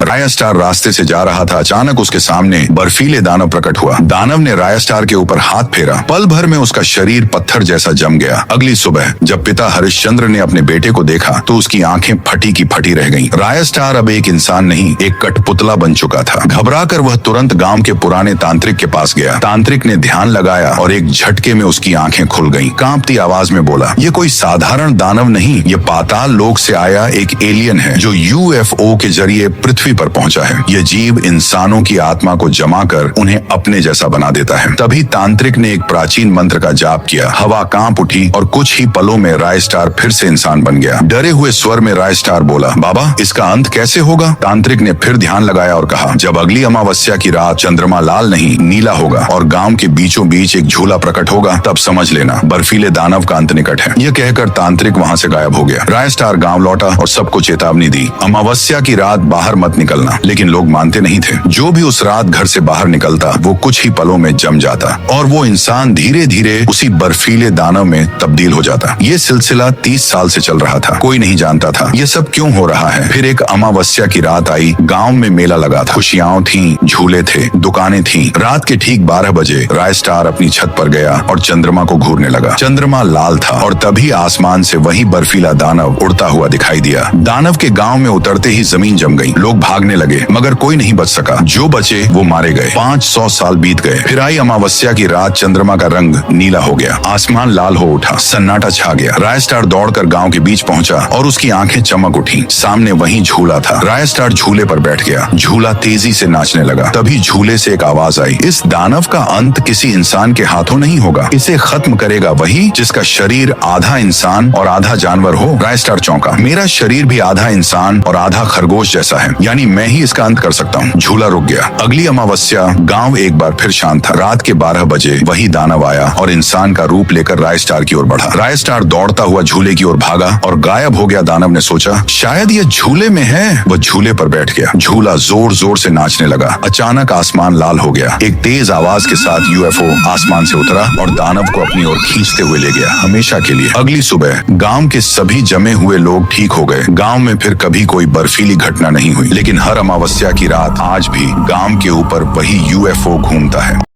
राया star रास्ते से जा रहा था। अचानक उसके सामने बर्फीले दानव प्रकट हुआ। दानव ने राया स्टार के ऊपर हाथ फेरा। पल भर में उसका शरीर पत्थर जैसा जम गया। अगली सुबह जब पिता हरिश्चंद्र ने अपने बेटे को देखा तो उसकी आंखें फटी की फटी रह गईं। राया स्टार अब एक इंसान नहीं, एक कठपुतला बन चुका था। घबराकर वह तुरंत गांव के पुराने तांत्रिक के पास गया। तांत्रिक ने ध्यान लगाया और एक झटके में उसकी आंखें खुल गईं। कांपती आवाज में बोला, ये कोई साधारण दानव नहीं, ये पाताल लोक से आया एक एलियन है जो UFO के जरिए पृथ्वी पर पहुंचा है। यह जीव इंसानों की आत्मा को जमा कर उन्हें अपने जैसा बना देता है। तभी तांत्रिक ने एक प्राचीन मंत्र का जाप किया। हवा कांप उठी और कुछ ही पलों में राय स्टार फिर से इंसान बन गया। डरे हुए स्वर में राय स्टार बोला, बाबा इसका अंत कैसे होगा? तांत्रिक ने फिर ध्यान लगाया और कहा, जब अगली अमावस्या की रात चंद्रमा लाल नहीं नीला होगा और गांव के बीचों बीच एक झूला प्रकट होगा, तब समझ लेना बर्फीले दानव का अंत निकट है। यह कहकर तांत्रिक वहां से गायब हो गया। राय स्टार गांव लौटा और सबको चेतावनी दी, अमावस्या की रात बाहर मत निकलना। लेकिन लोग मानते नहीं थे। जो भी उस रात घर से बाहर निकलता वो कुछ ही पलों में जम जाता और वो इंसान धीरे धीरे उसी बर्फीले दानव में तब्दील हो जाता। ये सिलसिला 30 साल से चल रहा था। कोई नहीं जानता था ये सब क्यों हो रहा है। फिर एक अमावस्या की रात आई। गांव में मेला लगा था। खुशियां थीं, झूले थे, दुकानें थीं। रात के ठीक 12 बजे राय स्टार अपनी छत पर गया और चंद्रमा को घूरने लगा। चंद्रमा लाल था और तभी आसमान से वही बर्फीला दानव उड़ता हुआ दिखाई दिया। दानव के गांव में उतरते ही जमीन जम गई। लोग भागने लगे मगर कोई नहीं बच सका। जो बचे वो मारे गए। 500 साल बीत गए। फिर आई अमावस्या की रात। चंद्रमा का रंग नीला हो गया। आसमान लाल हो उठा। सन्नाटा छा गया। राय स्टार दौड़कर गांव के बीच पहुंचा और उसकी आंखें चमक उठी। सामने वही झूला था। राय स्टार झूले पर बैठ गया। झूला तेजी से नाचने लगा। तभी झूले से एक आवाज आई, इस दानव का अंत किसी इंसान के हाथों नहीं होगा। इसे खत्म करेगा वही जिसका शरीर आधा इंसान और आधा जानवर हो। राय स्टार चौंका। मेरा शरीर भी आधा इंसान और आधा खरगोश जैसा है, यानी मैं ही इसका अंत कर सकता हूँ। झूला रुक गया। अगली अमावस्या गांव एक बार फिर शांत था। रात के 12 बजे वही दानव आया और इंसान का रूप लेकर राय स्टार की ओर बढ़ा। राय स्टार दौड़ता हुआ झूले की ओर भागा और गायब हो गया। दानव ने सोचा शायद ये झूले में है। वह झूले पर बैठ गया। झूला जोर जोर से नाचने लगा। अचानक आसमान लाल हो गया। एक तेज आवाज के साथ UFO आसमान से उतरा और दानव को अपनी ओर खींचते हुए ले गया, हमेशा के लिए। अगली सुबह गांव के सभी जमे हुए लोग ठीक हो गए। गांव में फिर कभी कोई बर्फीली घटना नहीं हुई। लेकिन हर अमावस्या की रात आज भी गांव के ऊपर वही UFO घूमता है।